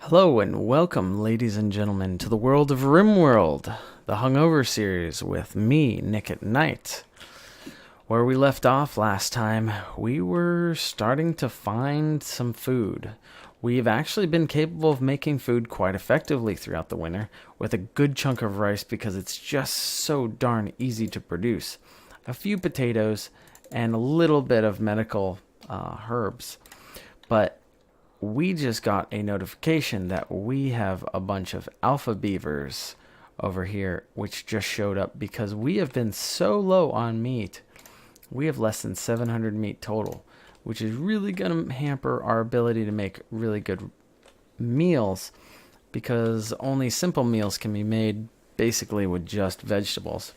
Hello and welcome, ladies and gentlemen, to the world of RimWorld, the Hungover series with me, Nick at Night. Where we left off last time, we were starting to find some food. We've actually been capable of making food quite effectively throughout the winter, with a good chunk of rice because it's just so darn easy to produce. A few potatoes, and a little bit of medical herbs. But we just got a notification that we have a bunch of alpha beavers over here, which just showed up because we have been so low on meat. We have less than 700 meat total, which is really going to hamper our ability to make really good meals because only simple meals can be made basically with just vegetables.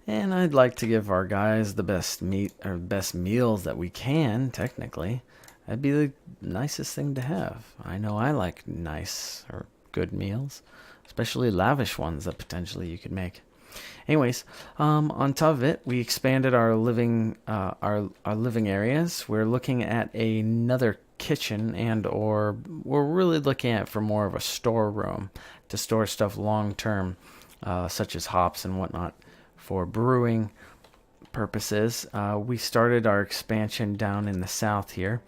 And I'd like to give our guys the best meat or best meals that we can, technically. That'd be the nicest thing to have. I know I like nice or good meals, especially lavish ones that potentially you could make. Anyways, on top of it, we expanded our living areas. We're looking at another kitchen, and or we're really looking at for more of a storeroom to store stuff long term, such as hops and whatnot for brewing purposes. We started our expansion down in the south here.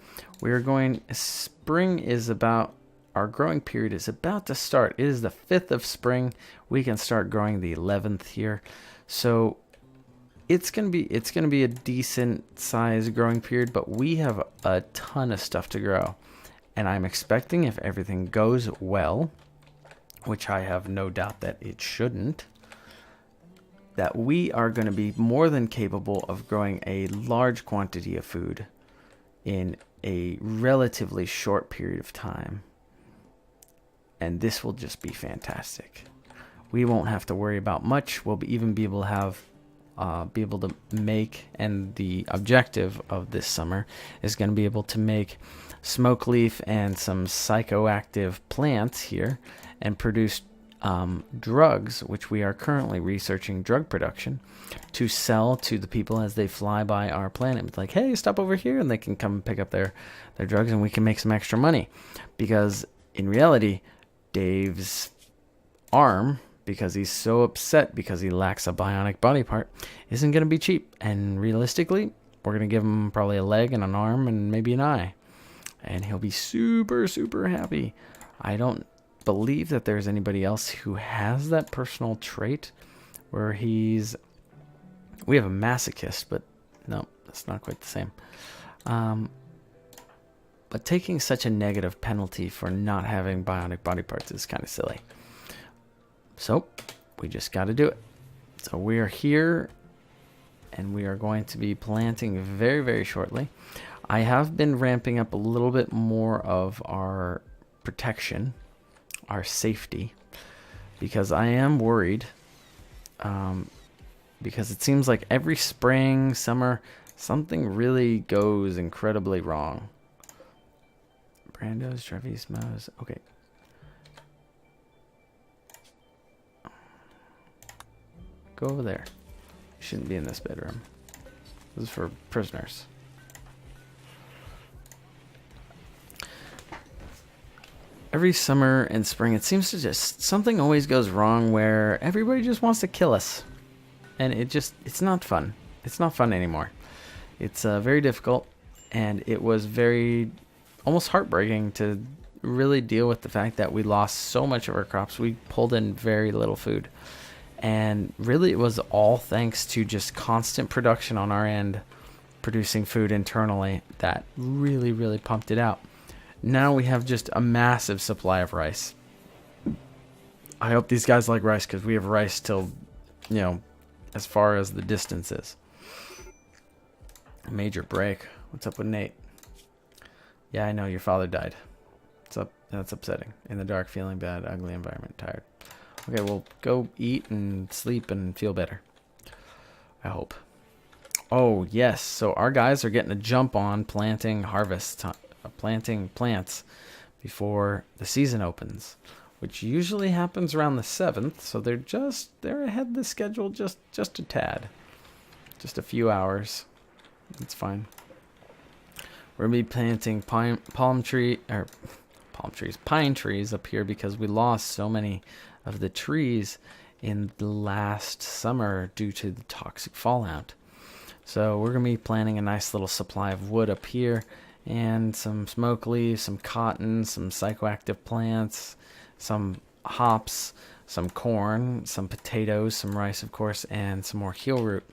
Spring is about, our growing period is about to start. It is the 5th of spring. We can start growing the 11th here. So it's gonna be a decent size growing period, but we have a ton of stuff to grow. And I'm expecting, if everything goes well, which I have no doubt that it shouldn't, that we are going to be more than capable of growing a large quantity of food in a relatively short period of time. And this will just be fantastic. We won't have to worry about much. We'll even be able to make, and the objective of this summer is going to be able to make smoke leaf and some psychoactive plants here and produce drugs, which we are currently researching drug production to sell to the people as they fly by our planet. It's like, hey, stop over here, and they can come pick up their drugs, and we can make some extra money. Because in reality, Dave's arm, because he's so upset because he lacks a bionic body part, isn't going to be cheap. And realistically, we're going to give him probably a leg and an arm and maybe an eye, and he'll be super, super happy. I don't believe that there's anybody else who has that personal trait where we have a masochist, but no, that's not quite the same. But taking such a negative penalty for not having bionic body parts is kind of silly. So we just got to do it. So we are here, and we are going to be planting very, very shortly. I have been ramping up a little bit more of our protection, our safety, because I am worried, because it seems like every spring, summer, something really goes incredibly wrong. Brando's, Travismo's, okay. Go over there. You shouldn't be in this bedroom. This is for prisoners. Every summer and spring, it seems to just, something always goes wrong where everybody just wants to kill us. And it's not fun. It's not fun anymore. It's very difficult, and it was very, almost heartbreaking to really deal with the fact that we lost so much of our crops. We pulled in very little food. And really it was all thanks to just constant production on our end, producing food internally that really, really pumped it out. Now we have just a massive supply of rice. I hope these guys like rice, because we have rice till, as far as the distance is. Major break. What's up with Nate? Yeah, I know your father died. What's up? That's upsetting. In the dark, feeling bad, ugly environment, tired. Okay, well, go eat and sleep and feel better. I hope. Oh, yes. So our guys are getting a jump on planting plants before the season opens, which usually happens around the 7th. So they're ahead of the schedule just a tad. Just a few hours. It's fine. We're going to be planting palm palm trees, pine trees up here because we lost so many of the trees in the last summer due to the toxic fallout. So we're going to be planting a nice little supply of wood up here and some smoke leaves, some cotton, some psychoactive plants, some hops, some corn, some potatoes, some rice, of course, and some more heel root,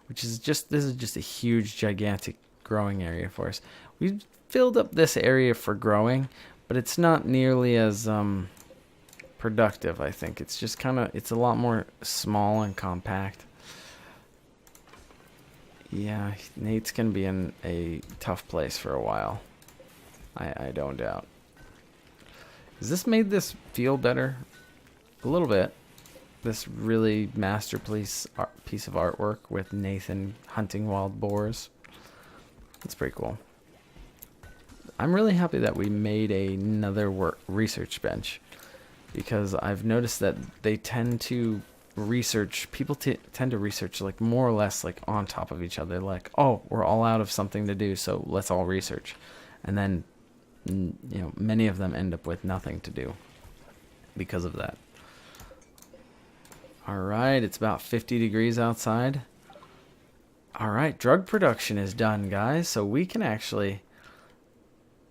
which is this is just a huge, gigantic growing area for us. We've filled up this area for growing, but it's not nearly as productive, I think. It's just it's a lot more small and compact. Yeah, Nate's going to be in a tough place for a while. I don't doubt. Has this made this feel better? A little bit. This really masterpiece piece of artwork with Nathan hunting wild boars. It's pretty cool. I'm really happy that we made another research bench, because I've noticed that they tend to people tend to research like more or less like on top of each other, like, oh, we're all out of something to do, so let's all research. And then many of them end up with nothing to do because of that. All right, it's about 50 degrees outside. All right, drug production is done, guys, so we can actually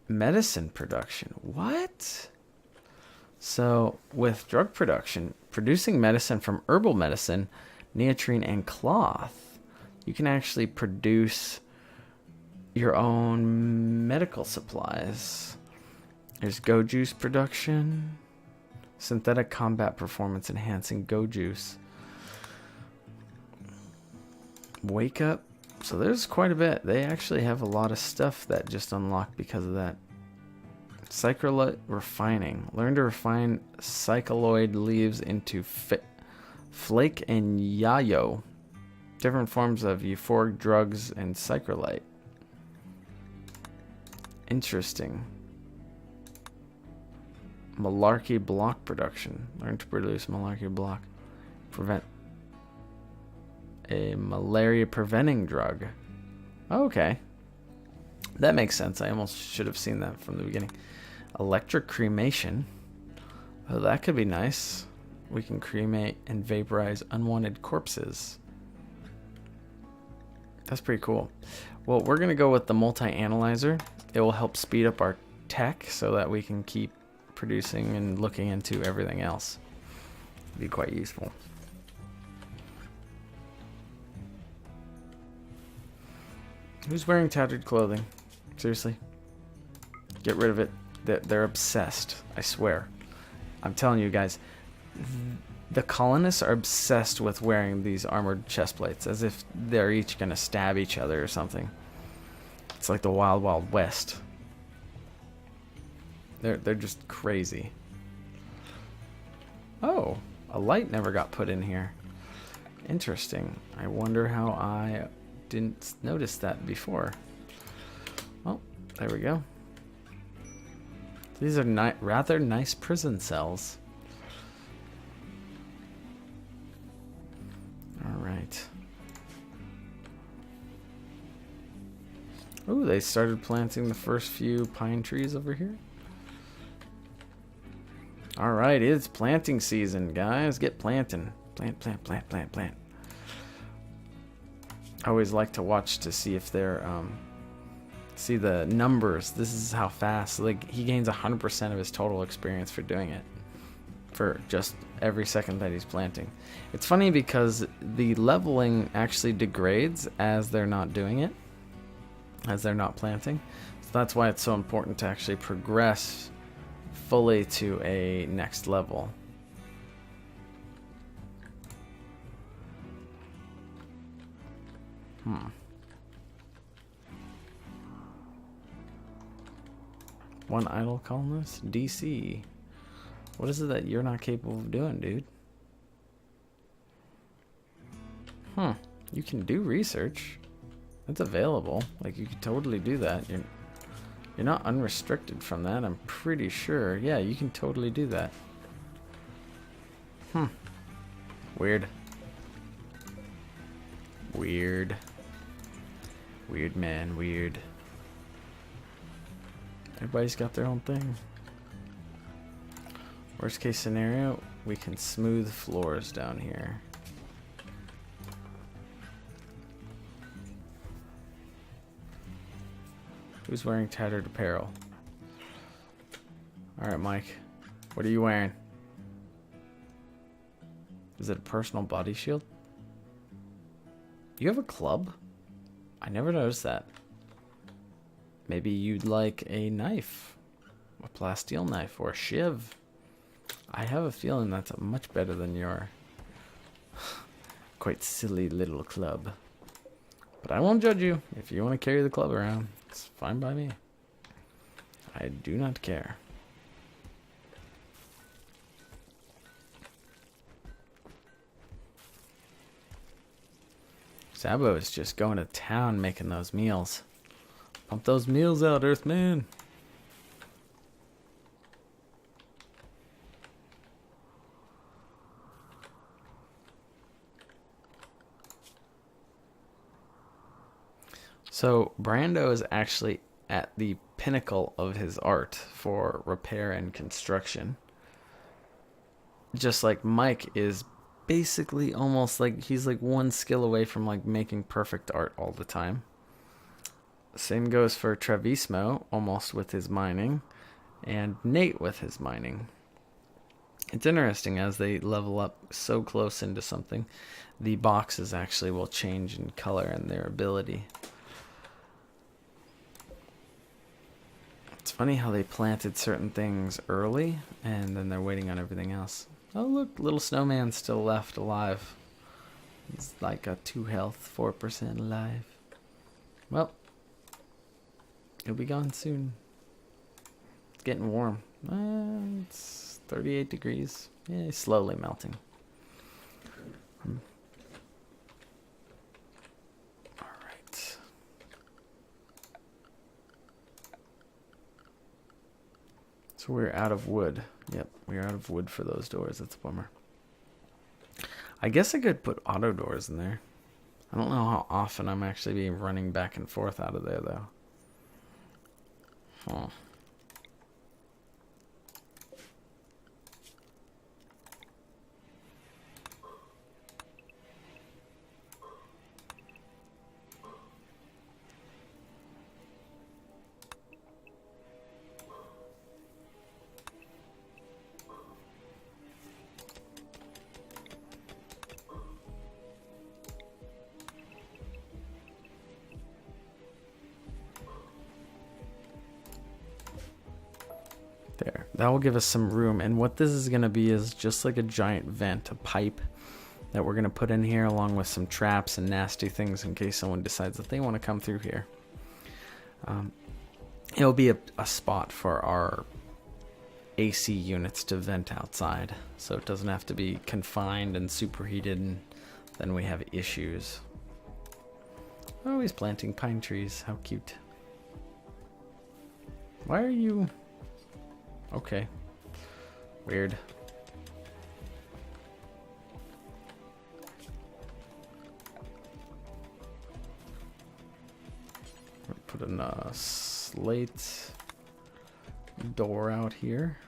medicine production. What? So with drug production, producing medicine from herbal medicine, neotrine, and cloth, you can actually produce your own medical supplies. There's go juice production, synthetic combat performance enhancing go juice. Wake up. So there's quite a bit. They actually have a lot of stuff that just unlocked because of that. Cycrolite refining. Learn to refine cycloid leaves into flake and yayo. Different forms of euphoric drugs and cycrolite. Interesting. Malarkey block production. Learn to produce malarkey block. Prevent a malaria preventing drug. Okay. That makes sense. I almost should have seen that from the beginning. Electric cremation. Oh, that could be nice. We can cremate and vaporize unwanted corpses. That's pretty cool. Well, we're going to go with the multi-analyzer. It will help speed up our tech so that we can keep producing and looking into everything else. It'd be quite useful. Who's wearing tattered clothing? Seriously? Get rid of it. They're obsessed. I swear. I'm telling you guys. The colonists are obsessed with wearing these armored chest plates, as if they're each going to stab each other or something. It's like the Wild Wild West. They're just crazy. Oh, a light never got put in here. Interesting. I wonder how I didn't notice that before. Well, there we go. These are rather nice prison cells. All right. Oh, they started planting the first few pine trees over here. All right, it's planting season, guys. Get planting. Plant, plant, plant, plant, plant. I always like to watch to see if they're see the numbers. This is how fast, like, he gains 100% of his total experience for doing it, for just every second that he's planting. It's funny because the leveling actually degrades as they're not doing it, as they're not planting. So that's why it's so important to actually progress fully to a next level. One idle colonist? DC. What is it that you're not capable of doing, dude? You can do research. It's available. Like, you could totally do that. You're not unrestricted from that, I'm pretty sure. Yeah, you can totally do that. Weird. Weird. Weird, man. Weird. Everybody's got their own thing. Worst case scenario, we can smooth floors down here. Who's wearing tattered apparel? Alright, Mike. What are you wearing? Is it a personal body shield? You have a club? I never noticed that. Maybe you'd like a knife. A plasteel knife or a shiv. I have a feeling that's much better than your quite silly little club. But I won't judge you. If you want to carry the club around, it's fine by me. I do not care. Sabo is just going to town making those meals. Pump those meals out, Earthman. So Brando is actually at the pinnacle of his art for repair and construction. Just like Mike is basically almost like he's like one skill away from like making perfect art all the time. Same goes for Trevismo, almost with his mining, and Nate with his mining. It's interesting as they level up so close into something, the boxes actually will change in color and their ability. It's funny how they planted certain things early and then they're waiting on everything else. Oh look, little snowman's still left alive. He's like a 2 health, 4% alive. Well, he'll be gone soon. It's getting warm. It's 38 degrees. Yeah, he's slowly melting. Alright. So we're out of wood. Yep, we're out of wood for those doors. That's a bummer. I guess I could put auto doors in there. I don't know how often I'm actually being running back and forth out of there, though. Huh. There. That will give us some room. And what this is going to be is just like a giant vent, a pipe that we're going to put in here along with some traps and nasty things in case someone decides that they want to come through here. It'll be a spot for our AC units to vent outside. So it doesn't have to be confined and superheated and then we have issues. Oh, he's planting pine trees. How cute. Why are you... Okay. Weird. Put in a slate door out here.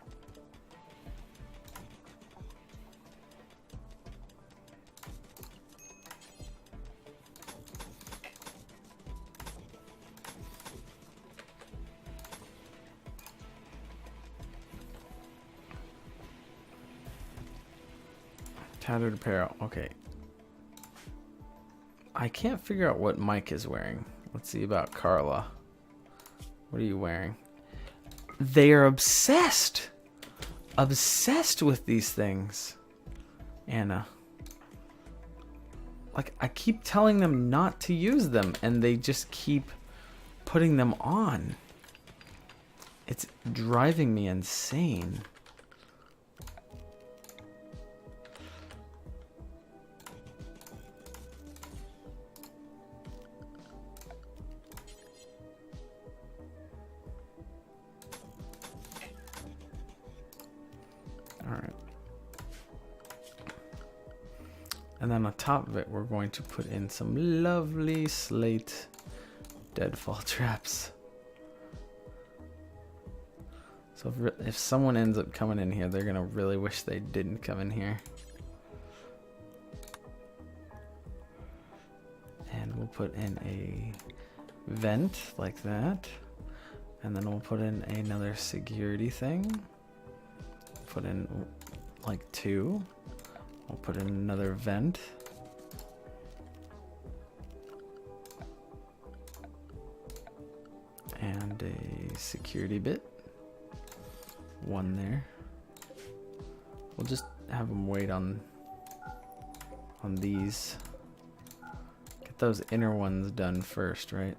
Tattered apparel. Okay. I can't figure out what Mike is wearing. Let's see about Carla. What are you wearing? They are obsessed. Obsessed with these things. Anna. Like, I keep telling them not to use them, and they just keep putting them on. It's driving me insane. Alright. And then on top of it, we're going to put in some lovely slate deadfall traps. So if someone ends up coming in here, they're gonna really wish they didn't come in here. And we'll put in a vent like that. And then we'll put in another security thing. Put in like 2. We'll put in another vent. And a security bit. 1 there. We'll just have them wait on these. Get those inner ones done first, right?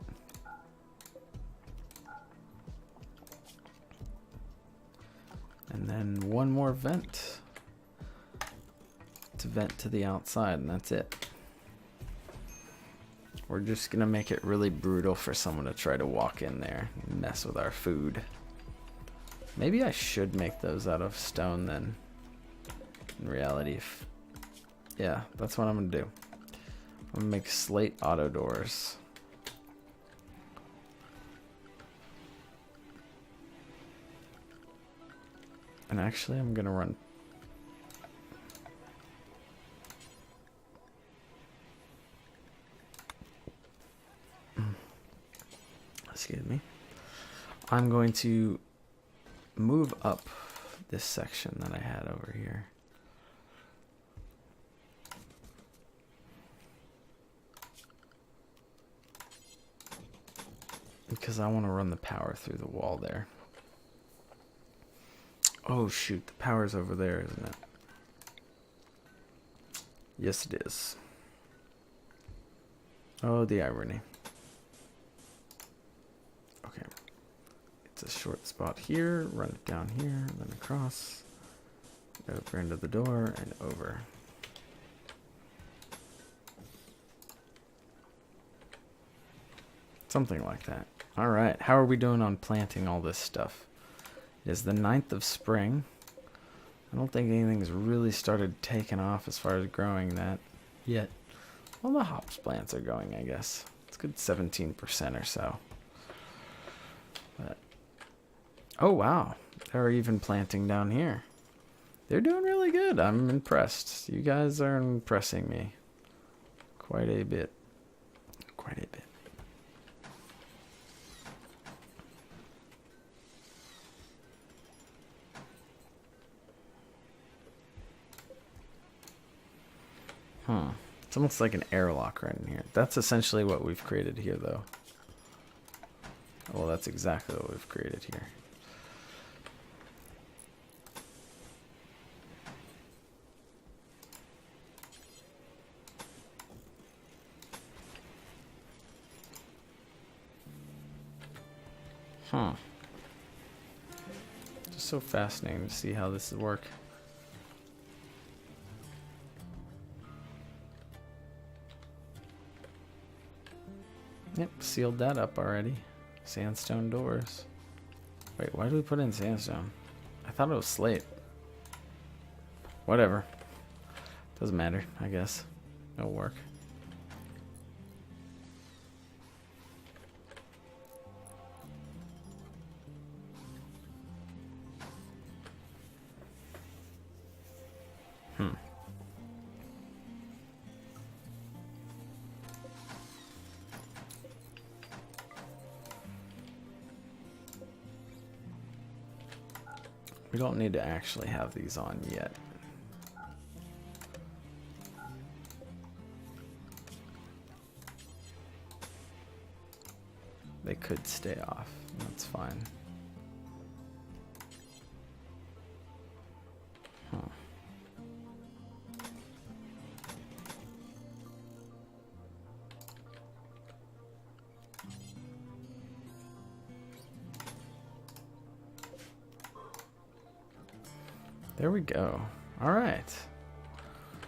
And then 1 more vent to vent to the outside, and that's it. We're just gonna make it really brutal for someone to try to walk in there and mess with our food. Maybe I should make those out of stone then. In reality, yeah, that's what I'm gonna do. I'm gonna make slate auto doors. And actually, I'm gonna run. Excuse me. I'm going to move up this section that I had over here. Because I want to run the power through the wall there. Oh shoot, the power's over there, isn't it? Yes, it is. Oh, the irony. Okay. It's a short spot here, run it down here, then across, over into the door, and over. Something like that. Alright, how are we doing on planting all this stuff? It is the 9th of spring. I don't think anything's really started taking off as far as growing that yet. Well, the hops plants are going, I guess. It's a good 17% or so. But, oh, wow. They're even planting down here. They're doing really good. I'm impressed. You guys are impressing me quite a bit. Quite a bit. It's almost like an airlock right in here. That's essentially what we've created here, though. Well, that's exactly what we've created here. Just so fascinating to see how this would work. Yep, sealed that up already. Sandstone doors. Wait, why do we put in sandstone? I thought it was slate. Whatever. Doesn't matter, I guess. It'll work. We don't need to actually have these on yet. They could stay off. That's fine. There we go. All right.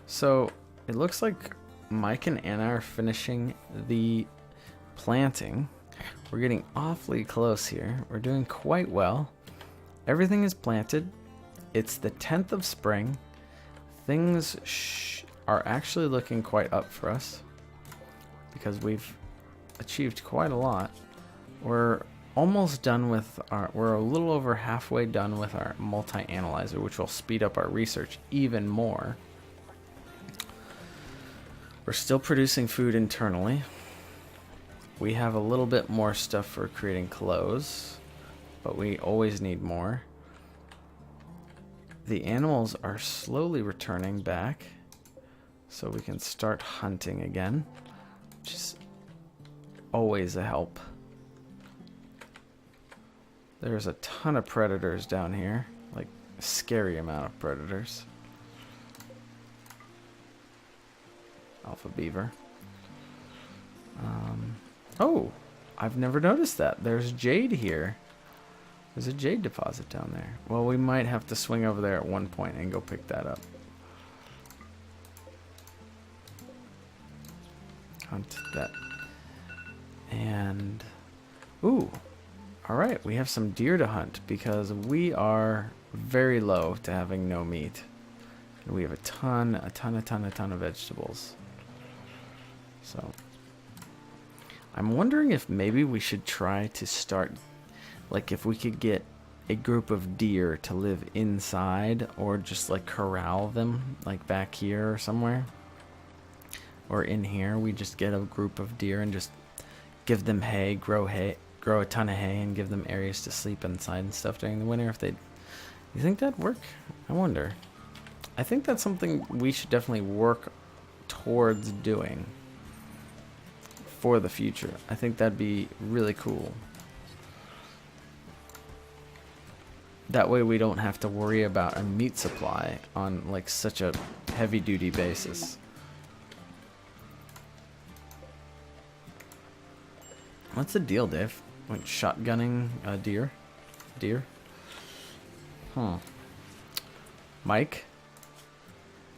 So it looks like Mike and Anna are finishing the planting. We're getting awfully close here. We're doing quite well. Everything is planted. It's the 10th of spring. Things are actually looking quite up for us because we've achieved quite a lot. We're almost done with we're a little over halfway done with our multi-analyzer, which will speed up our research even more. We're still producing food internally. We have a little bit more stuff for creating clothes, but we always need more. The animals are slowly returning back, so we can start hunting again, which is always a help. There's a ton of predators down here, like a scary amount of predators. Alpha beaver. Oh, I've never noticed that. There's jade here. There's a jade deposit down there. Well, we might have to swing over there at one point and go pick that up. Hunt that. And, ooh, all right, we have some deer to hunt because we are very low to having no meat. And we have a ton of vegetables. So, I'm wondering if maybe we should try to start, like if we could get a group of deer to live inside, or just like corral them like back here or somewhere. Or in here, we just get a group of deer and just give them hay, grow a ton of hay, and give them areas to sleep inside and stuff during the winter. You think that'd work? I wonder. I think that's something we should definitely work towards doing for the future. I think that'd be really cool. That way we don't have to worry about a meat supply on like such a heavy duty basis. What's the deal, Dave? Like shotgunning a deer? Mike?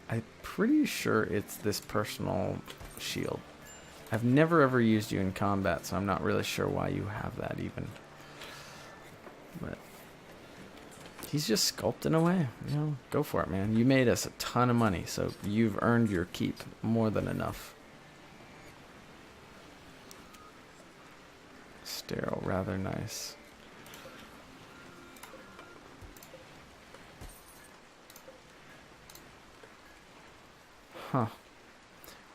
I'm pretty sure it's this personal shield. I've never ever used you in combat, so I'm not really sure why you have that even. But he's just sculpting away. You know, go for it, man. You made us a ton of money, so you've earned your keep more than enough. Sterile, rather nice. Huh.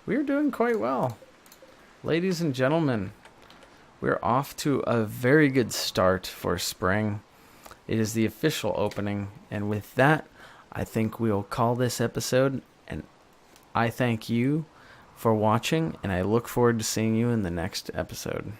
We're doing quite well. Ladies and gentlemen, we're off to a very good start for spring. It is the official opening, and with that, I think we'll call this episode, and I thank you for watching, and I look forward to seeing you in the next episode.